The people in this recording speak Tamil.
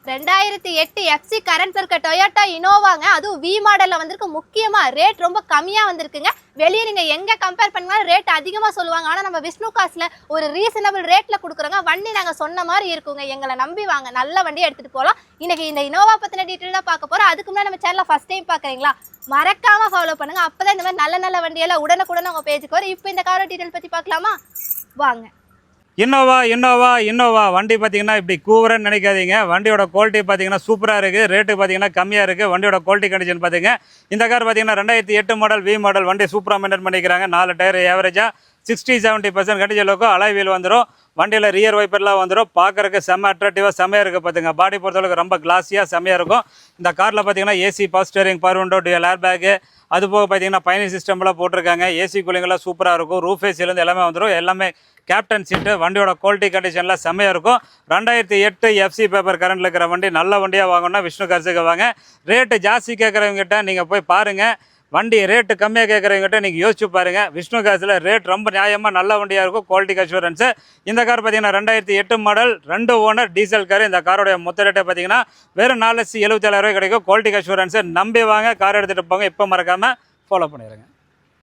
2008 FC கரண்ட் இருக்க டொயோட்டா இனோவாங்க. அதுவும் வி மாடல்ல வந்திருக்கு. முக்கியமா ரேட் ரொம்ப கம்மியா வந்திருக்குங்க. வெளியே நீங்க எங்க கம்பேர் பண்ணாலும் ரேட் அதிகமா சொல்லுவாங்க. ஆனா நம்ம விஷ்ணு காஸ்ல ஒரு ரீசனபிள் ரேட்ல கொடுக்குறோங்க. வண்டி நாங்க சொன்ன மாதிரி இருக்குங்க. எங்களை நம்பி வாங்க, நல்ல வண்டி எடுத்துட்டு போகலாம். இன்னைக்கு இந்த இனோவா பத்தின டீட்டெயில் தான் பார்க்க போறோம். அதுக்கு முன்னாடி நம்ம சேனலை ஃபர்ஸ்ட் டைம் பாக்குறீங்களா, மறக்காம ஃபாலோ பண்ணுங்க. அப்பதான் இந்த மாதிரி நல்ல நல்ல வண்டியெல்லாம் உடனுக்குடன் உங்க பேஜுக்கு வரும். இப்போ இந்த காரோட டீட்டெயில் பத்தி பார்க்கலாமா, வாங்க. இன்னோவா வண்டி பார்த்தீங்கன்னா இப்படி கூவுறன்னு நினைக்காதீங்க. வண்டியோட குவாலிட்டி பார்த்தீங்கன்னா சூப்பராக இருக்குது. ரேட்டு பார்த்தீங்கன்னா கம்மியாக இருக்குது. வண்டியோட குவாலிட்டி கண்டிஷன் பார்த்தீங்க. இந்த கார் பார்த்தீங்கன்னா 2008 மாடல் வி மாடல் வண்டி சூப்பராக மெயின்டைன் பண்ணிக்கிறாங்க. 4 டயர் ஏவரேஜாக 60-70% கண்டிஷன் இருக்கும். அலாய் வீல் வந்துடும். வண்டியில் ரியர் வைப்பர்லாம் வந்துடும். பார்க்குறதுக்கு செம்ம அட்ராக்டிவாக செம்மையாக இருக்குது. பார்த்துங்க பாடி பொறுத்தளவுக்கு ரொம்ப கிளாஸியாக செம்மையாக இருக்கும். இந்த காரில் பார்த்தீங்கன்னா AC, power steering, power window, dual air bag, அது போக பார்த்தீங்கன்னா பயணி சிஸ்டம்லாம் போட்டிருக்காங்க. ஏசி கூலிங்கெல்லாம் சூப்பராக இருக்கும். ரூஃப் ஏசிலேருந்து எல்லாமே வந்துடும். எல்லாமே கேப்டன் சீட்டு. வண்டியோட குவாலிட்டி கண்டிஷன்லாம் செம்மையாக இருக்கும். 2008 FC பேப்பர் கரண்டில் இருக்கிற வண்டி நல்ல வண்டியாக வாங்கணும்னா விஷ்ணு கார்ஸுக்கு வாங்க. ரேட்டு ஜாஸ்தி கேட்குறவங்ககிட்ட நீங்கள் போய் பாருங்கள். வண்டி ரேட்டு கம்மியாக கேட்குறவங்ககிட்ட நீங்கள் யோசிச்சு பாருங்கள். விஷ்ணு கார்ஸில் ரேட் ரொம்ப நியாயமாக நல்ல வண்டியாக இருக்கும். Quality assurance. இந்த கார் பார்த்தீங்கன்னா 2008 மாடல், 2 ஓனர், டீசல் கார். இந்த காரோடைய மொத்த ரேட்டை பார்த்தீங்கன்னா வெறும் 4,77,000 கிடைக்கும். Quality assurance. நம்பி வாங்க, கார் எடுத்துகிட்டு போங்க. இப்போ மறக்காமல் ஃபாலோ பண்ணிடுங்க.